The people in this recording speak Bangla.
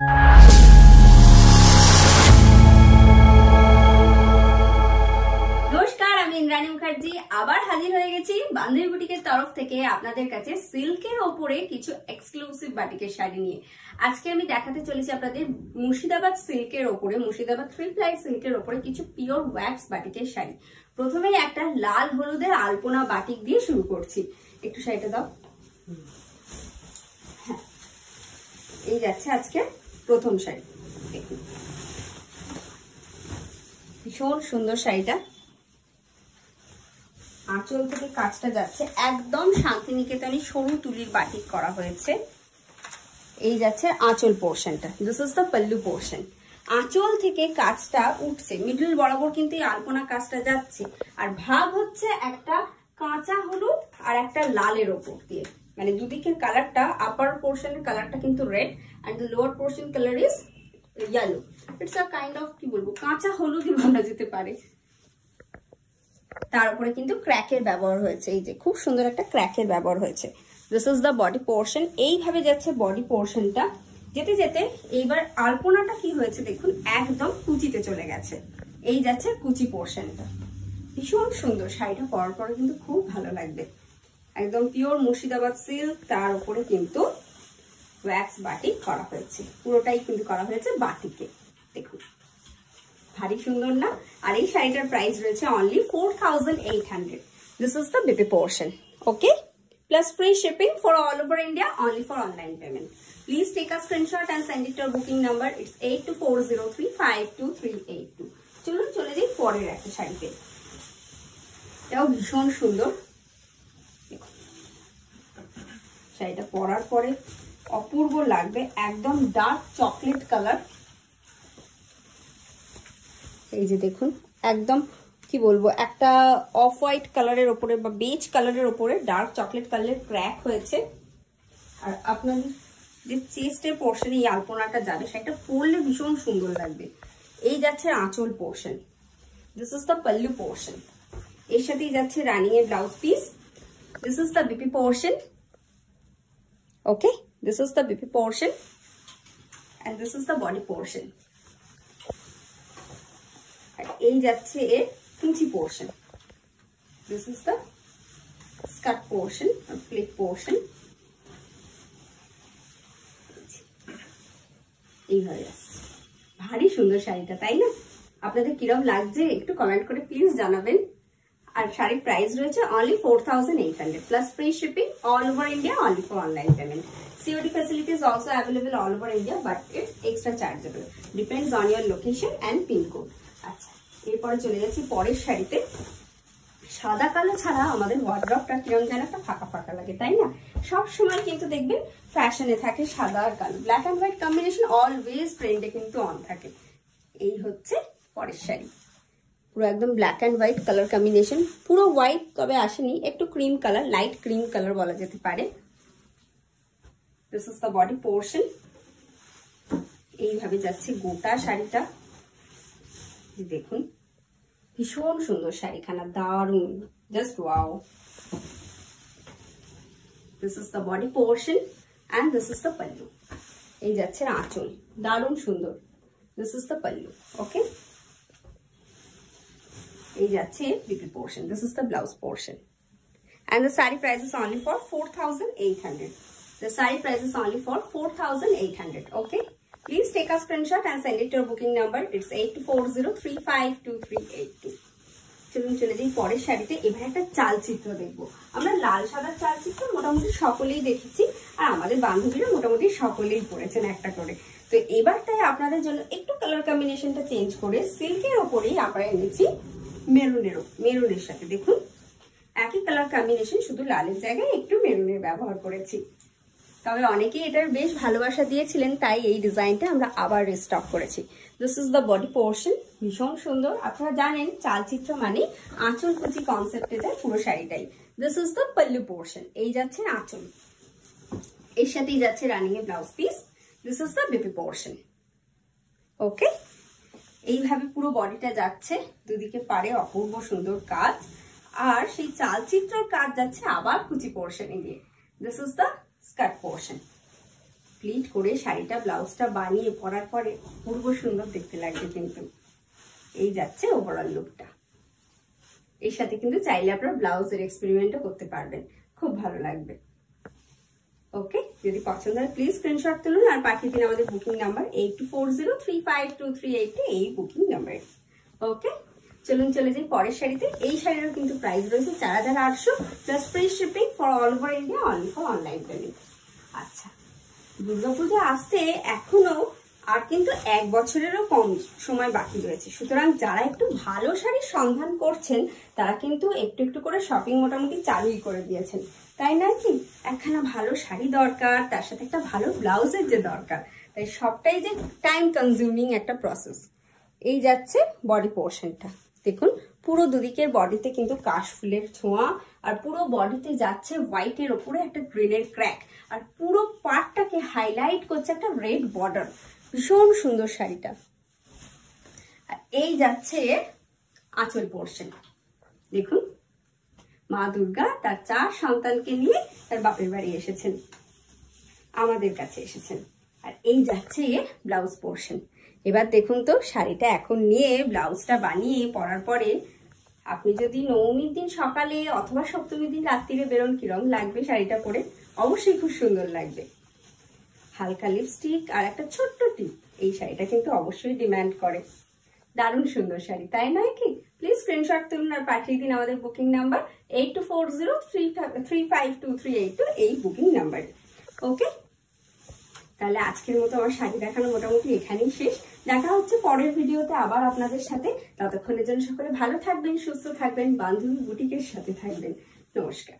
নমস্কার, আমি ইন্দ্রাণী মুখার্জি আবার হাজির হয়ে গেছি বান্ধবী বুটিকের তরফ থেকে আপনাদের কাছে সিল্কের ওপরে কিছু এক্সক্লুসিভ বাটিকের শাড়ি নিয়ে। আজকে আমি দেখাতে চলেছি আপনাদের মুর্শিদাবাদ সিল্কের ওপরে, মুর্শিদাবাদ 3 ply সিল্কের ওপরে কিছু পিওর ওয়্যাক্স বাটিকের শাড়ি। প্রথমেই একটা লাল হলুদের আলপনা বাটিক দিয়ে শুরু করছি। একটু শাড়িটা দাও। হ্যাঁ, এই যাচ্ছে আজকে প্রথম শাড়ি। দেখুন ভীষণ সুন্দর শাড়িটা। আঁচল থেকে কাজটা যাচ্ছে একদম শান্তিনিকেতনী সরু তুলির বাটিক করা হয়েছে। এই যাচ্ছে আঁচল পোর্শনটা, this is the pallu portion. আঁচল থেকে কাজটা উঠছে, মিডল বরাবর কিন্তু এই আলপনা কাজটা যাচ্ছে। আর ভাব হচ্ছে একটা কাঁচা হলুদ আর একটা লালের ওপর দিয়ে, মানে দুদিকের কালারটা, আপার পোর্শনের কালারটা কিন্তু red and the lower portion colour is yellow. It's a kind of, কি বলবো, কাঁচা হলুদই বলা যেতে পারে। তার উপরে কিন্তু ক্র্যাকের ব্যবহার হয়েছে, এই যে খুব সুন্দর একটা ক্র্যাকের ব্যবহার হয়েছে। This is the body portion. এইভাবে যাচ্ছে বডি পোর্শনটা। যেতে যেতে এইবার আলপনাটা কি হয়েছে দেখুন, একদম কুচিতে চলে গেছে। এই যাচ্ছে কুচি পোর্শনটা। ভীষণ সুন্দর শাড়িটা পরার পরে কিন্তু খুব ভালো লাগবে। একদম পিওর মুর্শিদাবাদ সিল্ক, তার উপরে কিন্তু ওয়্যাক্স বাটিক করা হয়েছে। পুরোটাই কিন্তু করা হয়েছে বাটিকে। দেখুন ভারী সুন্দর না? আর এই শাড়িটার প্রাইস রয়েছে only 4800। This is the BP portion. Okay, plus free shipping for all over India, only for online payment. Please take a screenshot and send it to booking number. It's 8240352382। চলুন চলে যাই পরের একটা শাড়িতে। এটাও ভীষণ সুন্দর। শাড়িটা পরার পরে অপূর্ব লাগবে, একদম ডার্ক চকলেট কালার। এই যে দেখুন, একদম কি বলবো, একটা অফ হোয়াইট কালারের ওপরে বা বেজ কালারের ওপরে ডার্ক চকলেট কালারের ক্র্যাক হয়েছে। আর আপনাদের যে চেস্টের পোর্শনে এই আলপনাটা যাবে, সেটা পরলে ভীষণ সুন্দর লাগবে। এই যাচ্ছে আঁচল portion, this is the pallu portion. এর সাথেই যাচ্ছে রানিং এর blouse piece. This is the BP portion. Okay, this is the BP portion and this is the body portion. এই যাচ্ছে এর কুচি portion. This is the skirt portion or pleat portion. এইভাবে আসছে। ভারী সুন্দর শাড়িটা, তাই না? আপনাদের কিরম লাগছে একটু কমেন্ট করে প্লিজ জানাবেন। আর শাড়ির প্রাইস রয়েছে only 4800 plus free shipping all over India, only for online payment. COD facility is also available all over India, but it's extra chargeable. Depends on your location and pin code. আচ্ছা, এরপরে চলে যাচ্ছি পরের শাড়িতে। সাদা কালো ছাড়া আমাদের ওয়ার্ড্রপটা কিরম যেন একটা ফাঁকা ফাঁকা লাগে, তাই না? সব সময় কিন্তু দেখবেন ফ্যাশনে থাকে সাদা আর কালো, black and white combination always ট্রেন্ডে কিন্তু অন থাকে। এই হচ্ছে পরের শাড়ি, পুরো একদম black and white colour combination. পুরো হোয়াইট তবে আসেনি, একটু cream colour, light cream colour বলা যেতে পারে। This is the body portion. এইভাবে যাচ্ছে গোটা শাড়িটা। দেখুন ভীষণ সুন্দর শাড়িখানা, দারুন, just wow. This is the body portion and this is the pallu. এই যাচ্ছে আঁচল, দারুন সুন্দর। This is the pallu. Okay, এই যাচ্ছে BP portion. This is the blouse portion and the saree price is only for 4800. The saree price is only for 4800. Okay, please take a screenshot and send it to your booking number. It's 8240352382. চলুন চলে যাই পরের শাড়িতে। এবার একটা চালচিত্র দেখবো আমরা। লাল সাদা চালচিত্র মোটামুটি সকলেই দেখেছি, আর আমাদের বান্ধবীরা মোটামুটি সকলেই পরেছেন একটা করে। তো এবারটাই আপনাদের জন্য একটু কালার কম্বিনেশনটা চেঞ্জ করে সিল্কের ওপরেই আমরা এনেছি মেরুনের সাথে। দেখুন একই কালার কম্বিনেশন, শুধু লালের জায়গায় একটু মেরুনের ব্যবহার করেছি। তবে অনেকেই এটার বেশ ভালোবাসা দিয়েছিলেন, তাই এই ডিজাইনটা আমরা আবার রিস্টক করেছি। This is the body portion. ভীষণ সুন্দর। আপনারা জানেন চালচিত্র মানে আঁচল কুচি কনসেপ্টে যায় পুরো শাড়িটাই। This is the pallu portion. এই যাচ্ছে আঁচল, এর সাথেই যাচ্ছে রানিং এর blouse piece. This is the BP portion. Okay, এইভাবে পুরো বডিটা যাচ্ছে, দুদিকে পারে অপূর্ব সুন্দর কাজ। আর সেই চালচিত্রের কাজ যাচ্ছে আবার কুচি পোর্শনে গিয়ে। This is the skirt portion. Pleat করে শাড়িটা ব্লাউজটা বানিয়ে পরার পরে পূর্ব সুন্দর দেখতে লাগবে। কিন্তু এই যাচ্ছে ওভারঅল লুকটা। এর সাথে কিন্তু চাইলে আপনারা ব্লাউজের এক্সপেরিমেন্টও করতে পারবেন, খুব ভালো লাগবে। ওকে, যদি পছন্দ হয় প্লিজ স্ক্রিনশট তুলুন আর পাঠিয়ে দিন আমাদের বুকিং নাম্বার 8240352382 এই বুকিং নাম্বারে। ওকে, চলুন চলে যাই পরের শাড়িতে। এই শাড়িরও কিন্তু প্রাইস রয়েছে 4800 plus free shipping for all over India, only for online payment. আচ্ছা, দুর্গাপূজা আসতে এখনো আর কিন্তু 1 বছরেরও কম সময় বাকি রয়েছে। সুতরাং যারা একটু ভালো শাড়ির সন্ধান করছেন তারা কিন্তু একটু একটু করে শপিং মোটামুটি চালুই করে দিয়েছেন, তাই না? কি একখানা ভালো শাড়ি দরকার, তার সাথে একটা ভালো ব্লাউজের যে দরকার, তাই সবটাই যে টাইম কনজিউমিং একটা প্রসেস। এই যাচ্ছে বডি পোর্শনটা, দেখুন পুরো দুদিকের বডিতে কিন্তু কাশফুলের ছোঁয়া, আর পুরো বডিতে যাচ্ছে হোয়াইটের ওপরে একটা গ্রিনের ক্র্যাক, আর পুরো পার্টটাকে হাইলাইট করছে একটা রেড বর্ডার। ভীষণ সুন্দর শাড়িটা। আর এই যাচ্ছে আঁচল পোর্শন, দেখুন মা দুর্গা তার 4 সন্তানকে নিয়ে তার বাপের বাড়ি এসেছেন, আমাদের কাছে এসেছেন। আর এই যাচ্ছে ব্লাউজ পোর্শন। এবার দেখুন তো শাড়িটা এখন নিয়ে ব্লাউজটা বানিয়ে পরার পরে আপনি যদি নবমীর দিন সকালে অথবা সপ্তমীর দিন রাত্রিরে বেরোন, কিরম লাগবে শাড়িটা পরে? অবশ্যই খুব সুন্দর লাগবে। হালকা লিপস্টিক আর একটা ছোট্ট টিপ, এই শাড়িটা কিন্তু অবশ্যই ডিমান্ড করে। দারুণ সুন্দর শাড়ি, তাই নয় কি? প্লিজ স্ক্রিনশট তুলুন আর পাঠিয়ে দিন আমাদের বুকিং নাম্বার 8240352382 এই বুকিং নাম্বারে। ওকে, তাহলে আজকের মতো আমার শাড়ি দেখানো মোটামুটি এখানেই শেষ। দেখা হচ্ছে পরের ভিডিওতে আবার আপনাদের সাথে। ততক্ষণের জন্য সকলে ভালো থাকবেন, সুস্থ থাকবেন, বান্ধবী বুটিকের সাথে থাকবেন। নমস্কার।